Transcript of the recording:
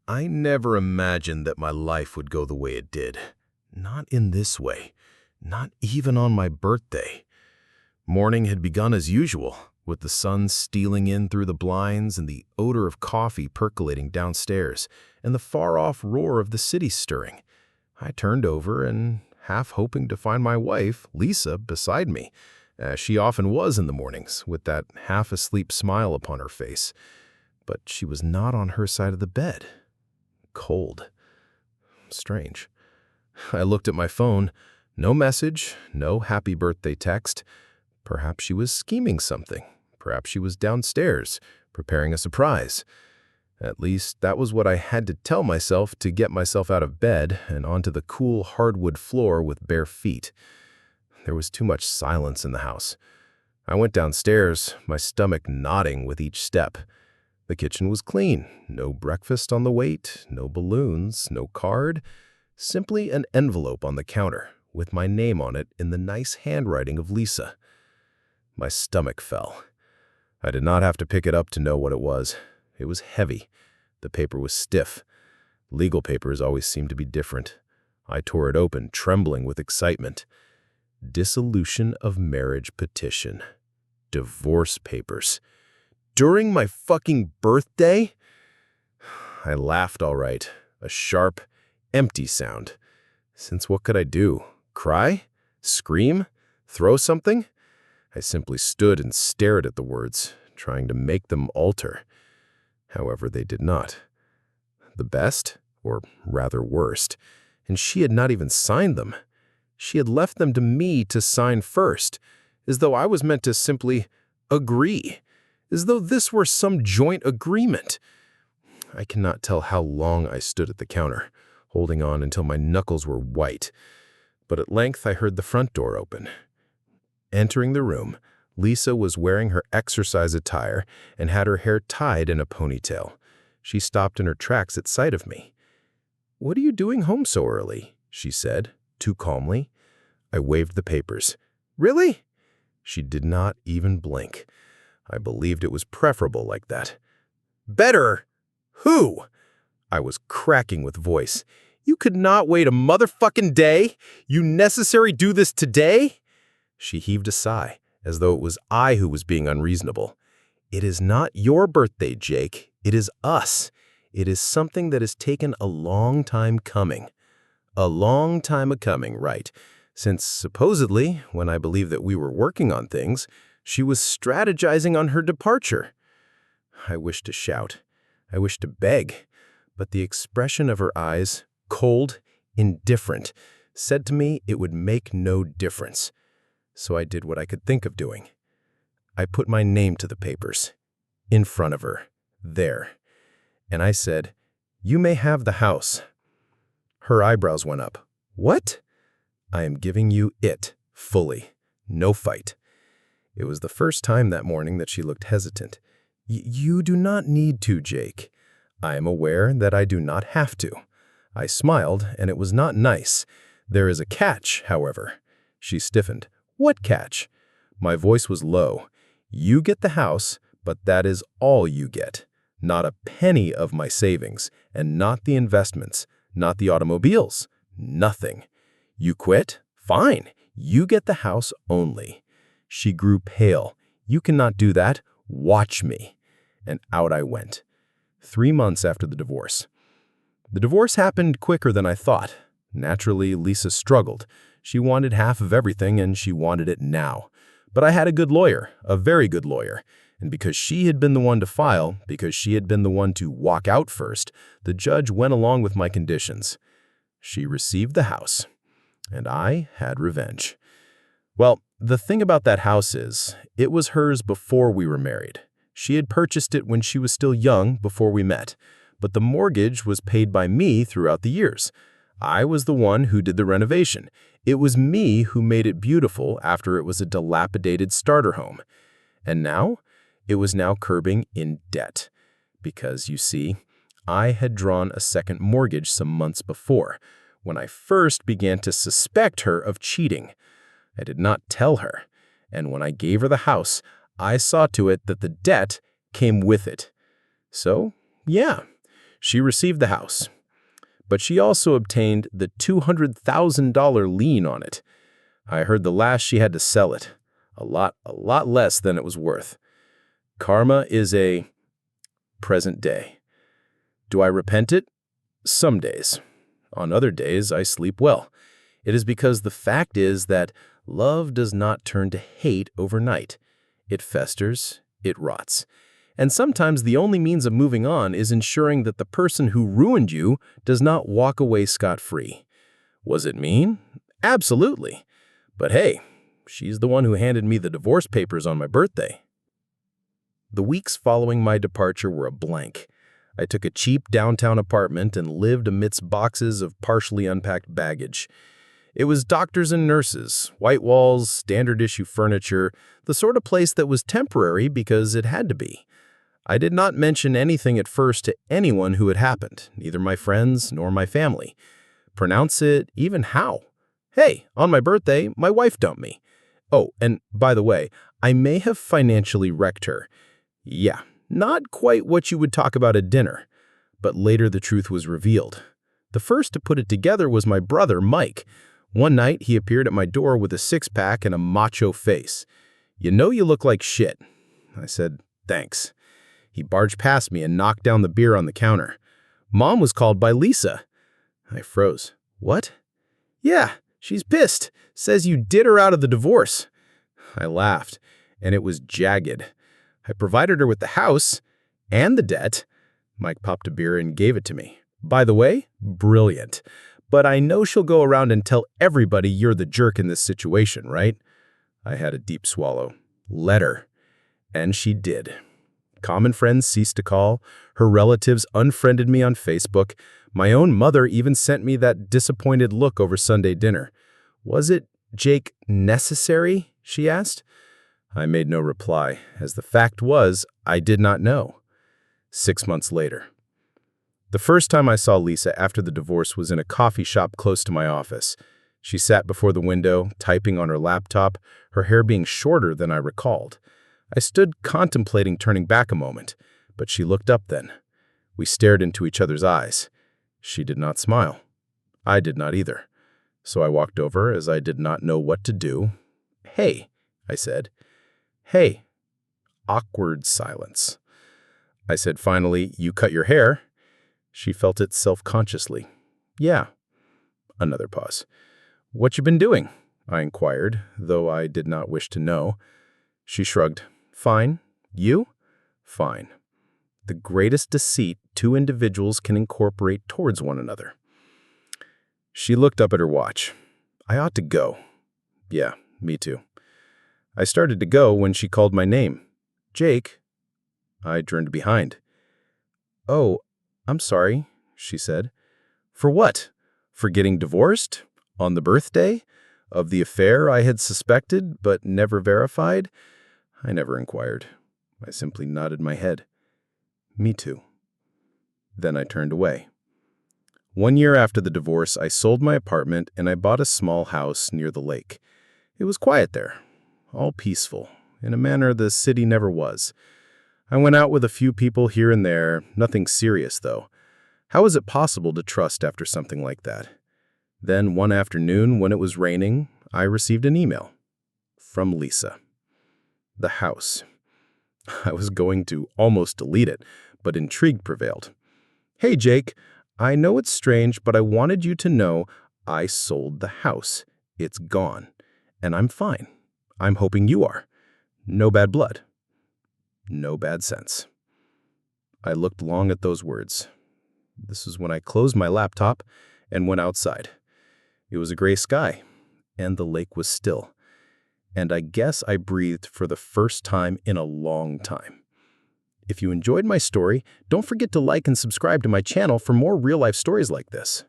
I never imagined that my life would go the way it did. Not in this way. Not even on my birthday. Morning had begun as usual, with the sun stealing in through the blinds and the odor of coffee percolating downstairs and the far-off roar of the city stirring. I turned over and, half hoping to find my wife, Lisa, beside me, as she often was in the mornings, with that half-asleep smile upon her face. But she was not on her side of the bed. Cold. Strange. I looked at my phone. No message, no happy birthday text. Perhaps she was scheming something. Perhaps she was downstairs, preparing a surprise. At least, that was what I had to tell myself to get myself out of bed and onto the cool hardwood floor with bare feet. There was too much silence in the house. I went downstairs, my stomach knotting with each step. The kitchen was clean. No breakfast on the wait, no balloons, no card. Simply an envelope on the counter, with my name on it in the nice handwriting of Lisa. My stomach fell. I did not have to pick it up to know what it was. It was heavy. The paper was stiff. Legal papers always seem to be different. I tore it open, trembling with excitement. Dissolution of marriage petition. Divorce papers. During my fucking birthday? I laughed all right. A sharp, empty sound. Since what could I do? Cry? Scream? Throw something? I simply stood and stared at the words, trying to make them alter. However, they did not. The best, or rather worst, and she had not even signed them. She had left them to me to sign first, as though I was meant to simply agree, as though this were some joint agreement. I cannot tell how long I stood at the counter, holding on until my knuckles were white. But at length I heard the front door open. Entering the room, Lisa was wearing her exercise attire and had her hair tied in a ponytail. She stopped in her tracks at sight of me. "What are you doing home so early?" she said, too calmly. I waved the papers. "Really?" She did not even blink. I believed it was preferable like that. "Better? Who?" I was cracking with voice. "You could not wait a motherfucking day? You necessary do this today?" She heaved a sigh, as though it was I who was being unreasonable. "It is not your birthday, Jake. It is us. It is something that has taken a long time coming." A long time a-coming, right, since supposedly, when I believed that we were working on things, she was strategizing on her departure. I wished to shout. I wished to beg, but the expression of her eyes, cold, indifferent, said to me it would make no difference. So I did what I could think of doing. I put my name to the papers, in front of her, there, and I said, "You may have the house." Her eyebrows went up. "What?" "I am giving you it, fully. No fight." It was the first time that morning that she looked hesitant. You do not need to, Jake. I am aware that I do not have to." I smiled, and it was not nice. "There is a catch, however." She stiffened. "What catch?" My voice was low. "You get the house, but that is all you get. Not a penny of my savings, and not the investments, not the automobiles, nothing. You quit? Fine. You get the house only." She grew pale. "You cannot do that. Watch me." And out I went. 3 months after the divorce. The divorce happened quicker than I thought. Naturally, Lisa struggled. She wanted half of everything, and she wanted it now. But I had a good lawyer, a very good lawyer. And because she had been the one to file, because she had been the one to walk out first, the judge went along with my conditions. She received the house, and I had revenge. Well, the thing about that house is, it was hers before we were married. She had purchased it when she was still young, before we met. But the mortgage was paid by me throughout the years. I was the one who did the renovation. It was me who made it beautiful after it was a dilapidated starter home. And now, it was now curbing in debt. Because, you see, I had drawn a second mortgage some months before, when I first began to suspect her of cheating. I did not tell her, and when I gave her the house, I saw to it that the debt came with it. So, yeah, She received the house, but she also obtained the $200,000 lien on it. I heard the last she had to sell it. A lot less than it was worth. Karma is a present day. Do I repent it? Some days. On other days, I sleep well. It is because the fact is that love does not turn to hate overnight. It festers, it rots. And sometimes the only means of moving on is ensuring that the person who ruined you does not walk away scot-free. Was it mean? Absolutely. But hey, she's the one who handed me the divorce papers on my birthday. The weeks following my departure were a blank. I took a cheap downtown apartment and lived amidst boxes of partially unpacked baggage. It was doctors and nurses, white walls, standard-issue furniture, the sort of place that was temporary because it had to be. I did not mention anything at first to anyone who it happened, neither my friends nor my family. Pronounce it even how. Hey, on my birthday, my wife dumped me. Oh, and by the way, I may have financially wrecked her. Yeah, not quite what you would talk about at dinner. But later the truth was revealed. The first to put it together was my brother, Mike. One night, he appeared at my door with a six-pack and a macho face. "You know you look like shit." I said, "Thanks." He barged past me and knocked down the beer on the counter. "Mom was called by Lisa." I froze. "What?" "Yeah, she's pissed. Says you did her out of the divorce." I laughed, and it was jagged. I provided her with the house and the debt. Mike popped a beer and gave it to me. "By the way, brilliant. But I know she'll go around and tell everybody you're the jerk in this situation, right?" I had a deep swallow. "Let her." And she did. Common friends ceased to call. Her relatives unfriended me on Facebook. My own mother even sent me that disappointed look over Sunday dinner. "Was it, Jake, necessary?" she asked. I made no reply, as the fact was, I did not know. 6 months later. The first time I saw Lisa after the divorce was in a coffee shop close to my office. She sat before the window, typing on her laptop, her hair being shorter than I recalled. I stood contemplating turning back a moment, but she looked up then. We stared into each other's eyes. She did not smile. I did not either. So I walked over as I did not know what to do. "Hey," I said. "Hey." Awkward silence. I said finally, "You cut your hair." She felt it self-consciously. "Yeah." Another pause. "What you been doing?" I inquired, though I did not wish to know. She shrugged. "Fine. You?" "Fine." The greatest deceit two individuals can incorporate towards one another. She looked up at her watch. "I ought to go." "Yeah, me too." I started to go when she called my name. "Jake." I turned behind. "Oh, I'm sorry," she said. "For what? For getting divorced? On the birthday? Of the affair I had suspected but never verified?" I never inquired. I simply nodded my head. "Me too." Then I turned away. 1 year after the divorce, I sold my apartment and I bought a small house near the lake. It was quiet there, all peaceful, in a manner the city never was. I went out with a few people here and there, nothing serious though. How was it possible to trust after something like that? Then one afternoon, when it was raining, I received an email from Lisa. The house. I was going to almost delete it, but intrigue prevailed. "Hey, Jake, I know it's strange, but I wanted you to know I sold the house. It's gone, and I'm fine. I'm hoping you are. No bad blood. No bad sense." I looked long at those words. This is when I closed my laptop and went outside. It was a gray sky, and the lake was still. And I guess I breathed for the first time in a long time. If you enjoyed my story, don't forget to like and subscribe to my channel for more real-life stories like this.